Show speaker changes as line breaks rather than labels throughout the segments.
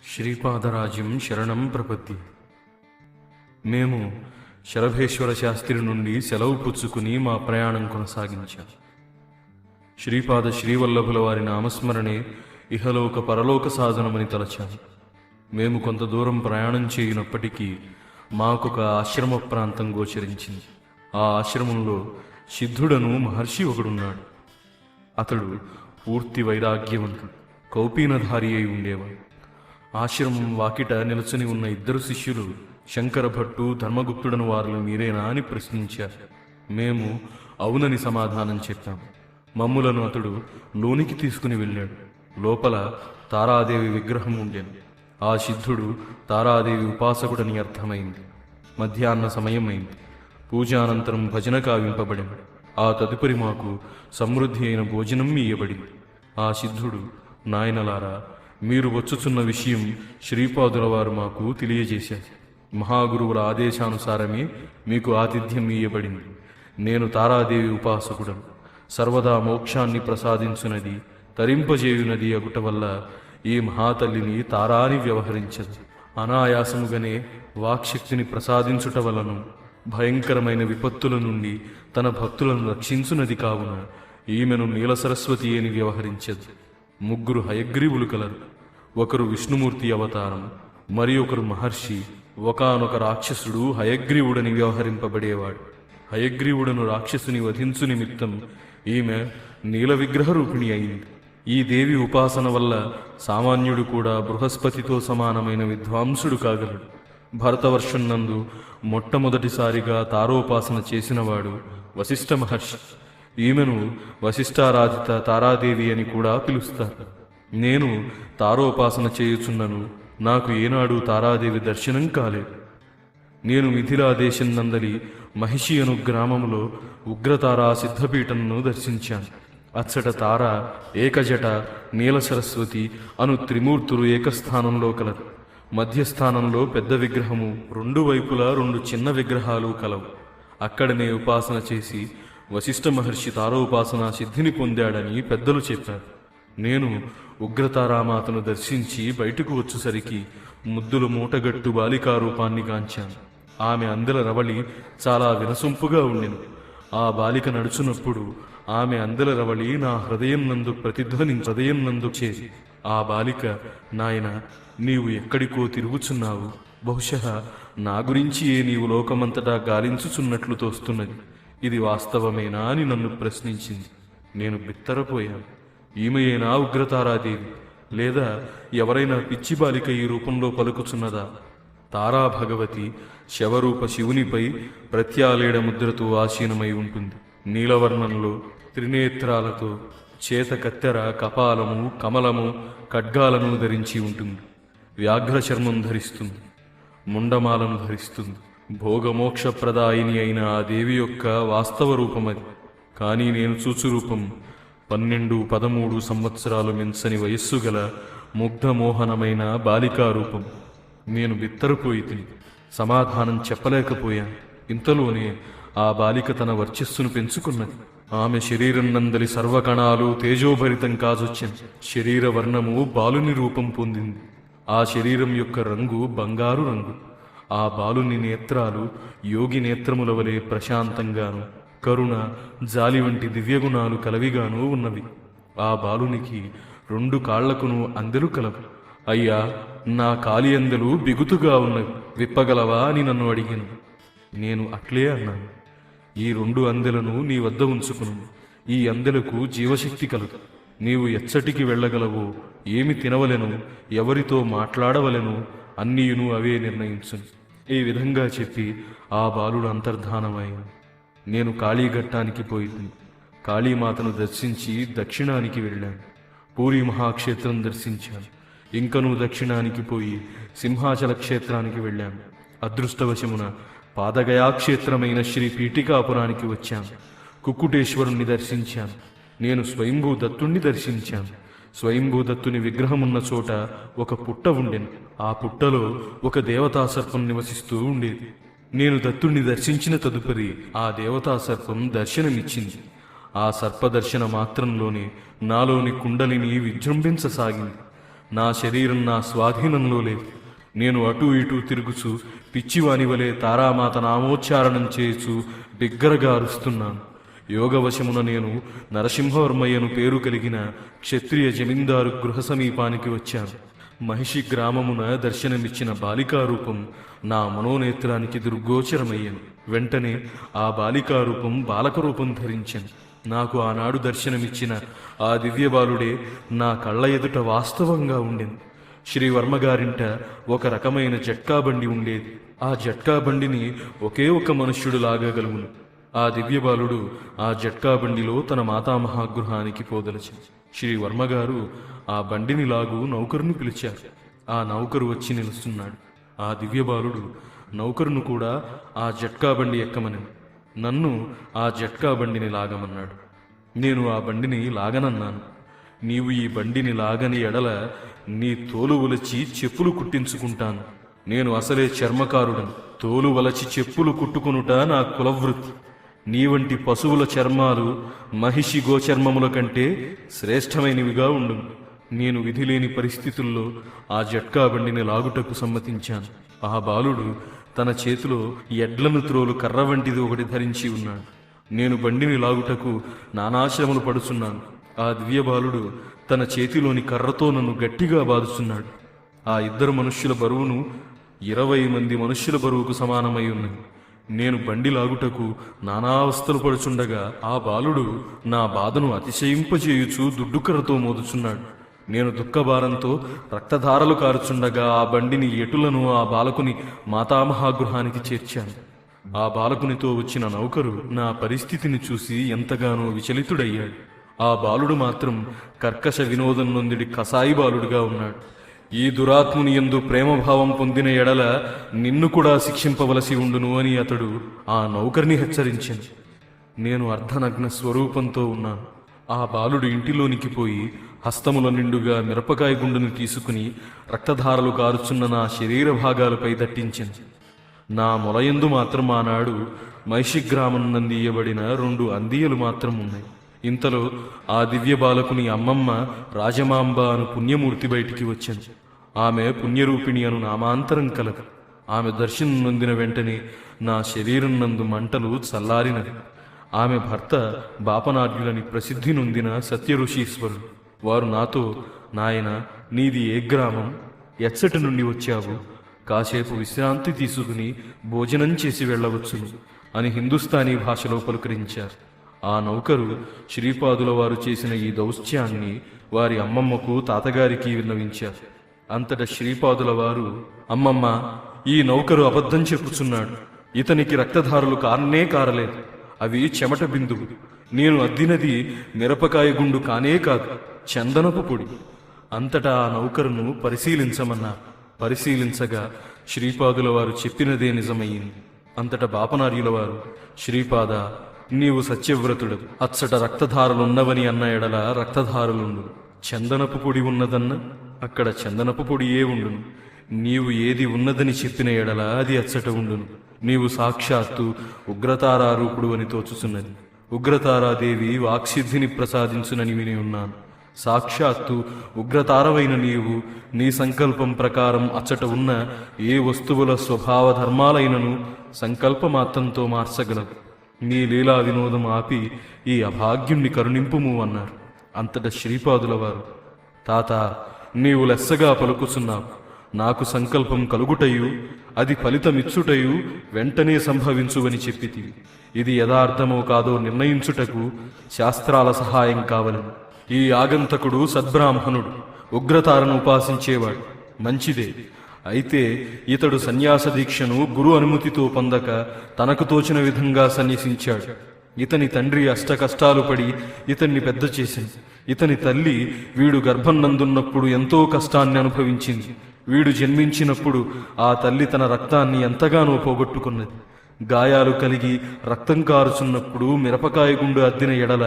శ్రీపాదరాజ్యం శరణం ప్రపత్తి. మేము శరభేశ్వర శాస్త్రి నుండి సెలవు పుచ్చుకుని మా ప్రయాణం కొనసాగించాం. శ్రీపాద శ్రీవల్లభుల వారి నామస్మరణే ఇహలోక పరలోక సాధనమని తలచాము. మేము కొంత దూరం ప్రయాణం చేయనప్పటికీ మాకొక ఆశ్రమ ప్రాంతం గోచరించింది. ఆ ఆశ్రమంలో సిద్ధుడను మహర్షి ఒకడున్నాడు. అతడు పూర్తి వైరాగ్యవంతుడు, కౌపీనధారి అయి ఉండేవాడు. ఆశ్రమం వాకిట నిలుచుని ఉన్న ఇద్దరు శిష్యులు శంకర భట్టు, ధర్మగుప్తుడను వారిని మీరేనా అని ప్రశ్నించారు. మేము అవునని సమాధానం చెప్పాము. మమ్ములను అతడు లోనికి తీసుకుని వెళ్ళాడు. లోపల తారాదేవి విగ్రహం ఉండేది. ఆ సిద్ధుడు తారాదేవి ఉపాసకుడని అర్థమైంది. మధ్యాహ్న సమయం అయింది. పూజానంతరం భజన కావింపబడింది. ఆ తదుపరి మాకు సమృద్ధి అయిన భోజనం ఇయ్యబడింది. ఆ సిద్ధుడు, నాయనలారా, మీరు వచ్చుచున్న విషయం శ్రీపాదుల వారు మాకు తెలియజేశారు. మహాగురువుల ఆదేశానుసారమే మీకు ఆతిథ్యం ఇయ్యబడింది. నేను తారాదేవి ఉపాసకుడను. సర్వదా మోక్షాన్ని ప్రసాదించునది, తరింపజేయునది అగుట వల్ల ఈ మహాతల్లిని తారాని వ్యవహరించదు. అనాయాసముగానే వాక్శక్తిని ప్రసాదించుట వలను భయంకరమైన విపత్తుల నుండి తన భక్తులను రక్షించునది కావున ఈమెను నీలసరస్వతి అని వ్యవహరించదు. ముగ్గురు హయగ్రీవులు కలరు. ఒకరు విష్ణుమూర్తి అవతారం, మరి ఒకరు మహర్షి. ఒకానొక రాక్షసుడు హయగ్రీవుడని వ్యవహరింపబడేవాడు. హయగ్రీవుడను రాక్షసుని వధించు నిమిత్తం ఈమె నీల విగ్రహ రూపిణి అయింది. ఈ దేవి ఉపాసన వల్ల సామాన్యుడు కూడా బృహస్పతితో సమానమైన విద్వాంసుడు కాగలడు. భరతవర్షం నందు మొట్టమొదటిసారిగా తారోపాసన చేసినవాడు వశిష్ఠ మహర్షి. ఈమెను వశిష్ఠారాధిత తారాదేవి అని కూడా పిలుస్తారు. నేను తారోపాసన చేయుచున్నను. నాకు ఏనాడు తారాదేవి దర్శనం కాలేదు. నేను మిథిలా దేశం నందలి మహిషి అను గ్రామంలో ఉగ్రతారా సిద్ధపీఠంను దర్శించాను. అచ్చట తార, ఏకజట, నీల సరస్వతి అను త్రిమూర్తులు ఏకస్థానంలో కలరు. మధ్యస్థానంలో పెద్ద విగ్రహము, రెండు వైపులా రెండు చిన్న విగ్రహాలు కలవు. అక్కడనే ఉపాసన చేసి వశిష్ఠ మహర్షి తారోపాసన సిద్ధిని పొందాడని పెద్దలు చెప్పారు. నేను ఉగ్రతారామాతను దర్శించి బయటకు వచ్చేసరికి ముద్దుల మూటగట్టు బాలికా రూపాన్ని గాంచాను. ఆమె అందెల రవళి చాలా వినసొంపుగా ఉండెను. ఆ బాలిక నడుచున్నప్పుడు ఆమె అందెల రవళి నా హృదయం నందు చేసి, ఆ బాలిక, నాయన, నీవు ఎక్కడికో తిరుగుచున్నావు. బహుశా నా గురించియే నీవు లోకమంతటా గాలించుచున్నట్లు తోస్తున్నది. ఇది వాస్తవమేనా అని నన్ను ప్రశ్నించింది. నేను బిత్తరపోయాను. ఈమెయేనా ఉగ్రతారాదేవి, లేదా ఎవరైనా పిచ్చి బాలిక ఈ రూపంలో పలుకుచున్నదా? తారా భగవతి శవరూప శివునిపై ప్రత్యాలేడ ముద్రతో ఆసీనమై ఉంటుంది. నీలవర్ణంలో త్రినేత్రాలతో చేత కత్తెర, కపాలము, కమలము, ఖడ్గాలను ధరించి ఉంటుంది. వ్యాఘ్ర చర్మం ధరిస్తుంది. ముండమాలను ధరిస్తుంది. భోగమోక్షప్రదాయిని అయిన ఆ దేవి యొక్క వాస్తవ రూపమది. కానీ నేను చూచు రూపం 12-13 సంవత్సరాలు మించని వయస్సు గల ముగ్ధమోహనమైన బాలికా రూపం. నేను బిత్తరపోయి తిని సమాధానం చెప్పలేకపోయాను. ఇంతలోనే ఆ బాలిక తన వర్చస్సును పెంచుకున్నది. ఆమె శరీరం నందలి సర్వకణాలు తేజోభరితం కాజొచ్చింది. శరీర వర్ణము బాలుని రూపం పొందింది. ఆ శరీరం యొక్క రంగు బంగారు రంగు. ఆ బాలుని నేత్రాలు యోగి నేత్రముల వలె ప్రశాంతంగాను, కరుణ, జాలి వంటి దివ్యగుణాలు కలవిగాను ఉన్నవి. ఆ బాలునికి 2 కాళ్లకును అందెలు కలవు. అయ్యా, నా కాలి అందెలు బిగుతుగా ఉన్నవి, విప్పగలవా అని నన్ను అడిగాను. నేను అట్లే అన్నాను. ఈ 2 అందెలను నీ వద్ద ఉంచుకును. ఈ అందెలకు జీవశక్తి కలదు. నీవు ఎచ్చటికి వెళ్ళగలవో, ఏమి తినవలెను, ఎవరితో మాట్లాడవలెను అన్నీయును అవే నిర్ణయించును. ఈ విధంగా చెప్పి ఆ బాలుడు అంతర్ధానమైంది. నేను కాళీఘట్టానికి పోయింది. కాళీమాతను దర్శించి దక్షిణానికి వెళ్ళాను. పూరి మహాక్షేత్రం దర్శించాను. ఇంకనూ దక్షిణానికి పోయి సింహాచల క్షేత్రానికి వెళ్ళాను. అదృష్టవశమున పాదగయాక్షేత్రమైన శ్రీ పీఠికాపురానికి వచ్చాను. కుక్కుటేశ్వరుణ్ణి దర్శించాను. నేను స్వయంభూ దత్తుణ్ణి దర్శించాను. స్వయంభూ దత్తుని విగ్రహమున్న చోట ఒక పుట్ట ఉండెను. ఆ పుట్టలో ఒక దేవతా సర్పం నివసిస్తూ ఉండేది. నేను దత్తుణ్ణి దర్శించిన తదుపరి ఆ దేవతా సర్పం దర్శనమిచ్చింది. ఆ సర్పదర్శన మాత్రంలోనే నాలోని కుండలిని విజృంభించసాగింది. నా శరీరం నా స్వాధీనంలో లేదు. నేను అటూ ఇటూ తిరుగుచు పిచ్చివాని వలె తారామాత నామోచ్చారణం చేయుచు బిగ్గరగా అరుస్తున్నాను. యోగవశమున నేను నరసింహవర్మయ్యను పేరు కలిగిన క్షత్రియ జమీందారు గృహ సమీపానికి వచ్చాను. మహిషి గ్రామమున దర్శనమిచ్చిన బాలికారూపం నా మనోనేత్రానికి దుర్గోచరమయ్యాను. వెంటనే ఆ బాలికారూపం బాలకరూపం ధరించాను. నాకు ఆనాడు దర్శనమిచ్చిన ఆ దివ్యబాలుడే నా కళ్ళ ఎదుట వాస్తవంగా ఉండెను. శ్రీవర్మగారింట ఒక రకమైన జట్కా బండి ఉండేది. ఆ జట్కా బండిని ఒకే ఒక మనుష్యుడు లాగగలుగును. ఆ దివ్యబాలుడు ఆ జట్కా బండిలో తన మాతామహాగృహానికి పోదలచింది. శ్రీవర్మగారు ఆ బండిని లాగు నౌకరుని పిలిచారు. ఆ నౌకరు వచ్చి నిలుస్తున్నాడు. ఆ దివ్యబాలుడు నౌకరును కూడా ఆ జట్కా బండి ఎక్కమని నన్ను ఆ జట్కా బండిని లాగమన్నాడు. నేను ఆ బండిని లాగనన్నాను. నీవు ఈ బండిని లాగని ఎడల నీ తోలు వలచి చెప్పులు కుట్టించుకుంటాను. నేను అసలే చర్మకారుడను. తోలు వలచి చెప్పులు కుట్టుకొనుట నా కులవృత్తి. నీ వంటి పశువుల చర్మాలు మహిషి గోచర్మముల కంటే శ్రేష్టమైనవిగా ఉండును. నేను విధిలేని పరిస్థితుల్లో ఆ జట్కా బండిని లాగుటకు సమ్మతించాను. ఆ బాలుడు తన చేతిలో ఎడ్లను త్రోలు కర్ర వంటిది ఒకటి ధరించి ఉన్నాడు. నేను బండిని లాగుటకు నానాశ్రమలు పడుచున్నాను. ఆ దివ్యబాలుడు తన చేతిలోని కర్రతో నన్ను గట్టిగా బాదుచున్నాడు. ఆ ఇద్దరు మనుష్యుల బరువును 20 మంది మనుష్యుల బరువుకు సమానమై ఉన్నది. నేను బండి లాగుటకు నానావస్థలు పడుచుండగా ఆ బాలుడు నా బాధను అతిశయింపజేయుచు దుడ్డుకర్రతో మోదుచున్నాడు. నేను దుఃఖభారంతో రక్తధారలు కారుచుండగా ఆ బండిని ఎటులను ఆ బాలకుని మాతామహాగృహానికి చేర్చాను. ఆ బాలకునితో వచ్చిన నౌకరు నా పరిస్థితిని చూసి ఎంతగానో విచలితుడయ్యాడు. ఆ బాలుడు మాత్రం కర్కశ వినోదం నొందిడి కసాయి బాలుడుగా ఉన్నాడు. ఈ దురాత్ముని యందు ప్రేమభావం పొందిన ఎడల నిన్ను కూడా శిక్షింపవలసి ఉండును అని అతడు ఆ నౌకర్ని హెచ్చరించాను. నేను అర్ధనగ్న స్వరూపంతో ఉన్నాను. ఆ బాలుడు ఇంటిలోనికి పోయి హస్తముల నిండుగా మిరపకాయ గుండును తీసుకుని రక్తధారలు కారుచున్న నా శరీర భాగాలపై దట్టించింది. నా మొలయందు మాత్రం ఆనాడు మహిషి గ్రామం నందియబడిన 2 అందియలు మాత్రం ఉన్నాయి. ఇంతలో ఆ దివ్య బాలకుని అమ్మమ్మ రాజమాంబ అను పుణ్యమూర్తి బయటికి వచ్చింది. ఆమె పుణ్యరూపిణి అను నామాంతరం కలదు. ఆమె దర్శనం నొందిన వెంటనే నా శరీరం నందు మంటలు చల్లారినవి. ఆమె భర్త బాపనార్యులని ప్రసిద్ధి నొందిన సత్యఋషీశ్వరుడు. వారు నాతో, నాయన, నీది ఏ గ్రామం, ఎచ్చటి నుండి వచ్చావు, కాసేపు విశ్రాంతి తీసుకుని భోజనం చేసి వెళ్ళవచ్చును అని హిందుస్థానీ భాషలో పలుకరించారు. ఆ నౌకరు శ్రీపాదుల వారు చేసిన ఈ దౌత్యాన్ని వారి అమ్మమ్మకు, తాతగారికి విన్నవించారు. అంతటా శ్రీపాదుల వారు, అమ్మమ్మ, ఈ నౌకరు అబద్ధం చెప్పుచున్నాడు. ఇతనికి రక్తధారులు కారనే కారలేదు. అవి చెమట బిందువు. నేను అద్దినది మిరపకాయ గుండు కానే కాదు, చందనపు పొడి. అంతటా ఆ నౌకరును పరిశీలించమన్నారు. పరిశీలించగా శ్రీపాదుల వారు చెప్పినదే నిజమయ్యింది. అంతటా బాపనార్యుల వారు, శ్రీపాద, నీవు సత్యవ్రతుడు. అచ్చట రక్తధారలున్నవని అన్న ఎడల రక్తధారులుండు. చందనపు పొడి ఉన్నదన్న అక్కడ చందనపు పొడియే ఉండును. నీవు ఏది ఉన్నదని చెప్పిన ఎడల అది అచ్చట ఉండును. నీవు సాక్షాత్తు ఉగ్రతారారూపుడు అని తోచుచున్నది. ఉగ్రతారాదేవి వాక్సిద్ధిని ప్రసాదించునని విని ఉన్నాను. సాక్షాత్తు ఉగ్రతారవైన నీవు నీ సంకల్పం ప్రకారం అచ్చట ఉన్న ఏ వస్తువుల స్వభావ ధర్మాలైనను సంకల్పమాత్రంతో మార్చగలవు. నీ లీలా వినోదం ఆపి ఈ అభాగ్యుణ్ణి కరుణింపుము అన్నారు. అంతటా శ్రీపాదుల వారు, తాత, నీవు లెస్సగా పలుకుచున్నావు. నాకు సంకల్పం కలుగుటయు అది ఫలితమిచ్చుటయు వెంటనే సంభవించువని చెప్పితివి. ఇది యథార్థమో కాదో నిర్ణయించుటకు శాస్త్రాల సహాయం కావలను. ఈ ఆగంతకుడు సద్బ్రాహ్మణుడు, ఉగ్రతారను ఉపాసించేవాడు. మంచిదే. అయితే ఇతడు సన్యాస దీక్షను గురు అనుమతితో పొందక తనకు తోచిన విధంగా సన్యసించాడు. ఇతని తండ్రి అష్టకష్టాలు పడి ఇతన్ని పెద్ద చేసింది. ఇతని తల్లి వీడు గర్భం నందున్నప్పుడు ఎంతో కష్టాన్ని అనుభవించింది. వీడు జన్మించినప్పుడు ఆ తల్లి తన రక్తాన్ని ఎంతగానో పోగొట్టుకున్నది. గాయాలు కలిగి రక్తం కారుచున్నప్పుడు మిరపకాయ గుండు అద్దిన ఎడల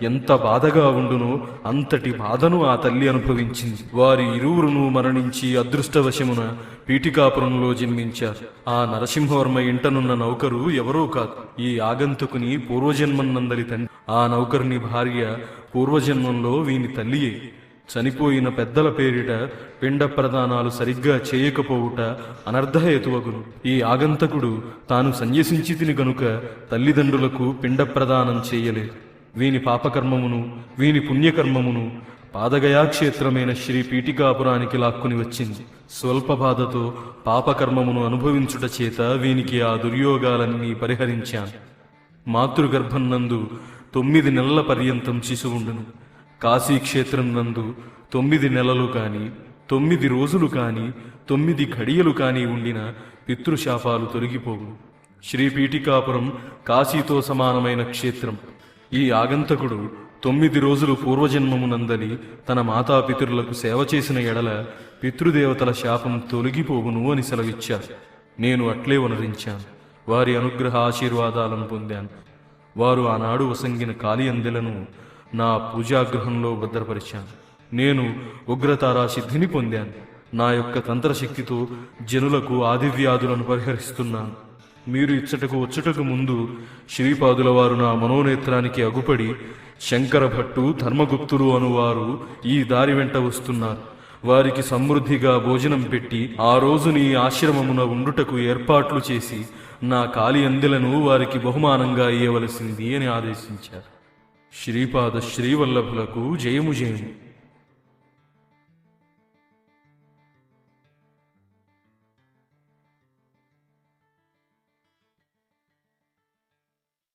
ఎంత బాధగా ఉండునో అంతటి బాధను ఆ తల్లి అనుభవించింది. వారి ఇరువురును మరణించి అదృష్టవశమున పీఠికాపురంలో జన్మించారు. ఆ నరసింహవర్మ ఇంటనున్న నౌకరు ఎవరో కాదు, ఈ ఆగంతుకుని పూర్వజన్మం నందలి తండ్రి. ఆ నౌకరుని భార్య పూర్వజన్మంలో వీని తల్లియే. చనిపోయిన పెద్దల పేరిట పిండ ప్రదానాలు సరిగ్గా చేయకపోవుట అనర్ధహేతువగును. ఈ ఆగంతకుడు తాను సన్యసించి తిని గనుక తల్లిదండ్రులకు పిండ ప్రదానం చేయలేదు. వీని పాపకర్మమును వీని పుణ్యకర్మమును పాదగయాక్షేత్రమైన శ్రీ పీఠికాపురానికి లాక్కుని వచ్చింది. స్వల్ప బాధతో పాపకర్మమును అనుభవించుట చేత వీనికి ఆ దుర్యోగాలన్నీ పరిహరించాను. మాతృగర్భం నందు 9 నెలల పర్యంతం శిశువుండును. కాశీక్షేత్రం నందు 9 నెలలు కాని 9 రోజులు కాని 9 ఘడియలు కాని ఉండిన పితృశాపాలు తొలగిపోవు. శ్రీ పీఠికాపురం కాశీతో సమానమైన క్షేత్రం. ఈ ఆగంతకుడు 9 రోజులు పూర్వజన్మమునందలి తన మాతాపితరులకు సేవ చేసిన ఎడల పితృదేవతల శాపం తొలగిపోవును అని సెలవిచ్చారు. నేను అట్లే వనరించాను. వారి అనుగ్రహ ఆశీర్వాదాలను పొందాను. వారు ఆనాడు వసంగిన కాలి అందెలను నా పూజాగృహంలో భద్రపరిచాను. నేను ఉగ్రతారా సిద్ధిని పొందాను. నా యొక్క తంత్రశక్తితో జనులకు ఆదివ్యాధులను పరిహరిస్తున్నాను. మీరు ఇచ్చటకు వచ్చుటకు ముందు శ్రీపాదుల వారు నా మనోనేత్రానికి అగుపడి శంకర భట్టు ధర్మగుప్తులు అనువారు ఈ దారి వెంట వస్తున్నారు. వారికి సమృద్ధిగా భోజనం పెట్టి ఆ రోజు నీ ఆశ్రమమున ఉండుటకు ఏర్పాట్లు చేసి నా కాలి అందెలను వారికి బహుమానంగా ఇయ్యవలసింది అని ఆదేశించారు. శ్రీపాద శ్రీవల్లభులకు జయము జయము.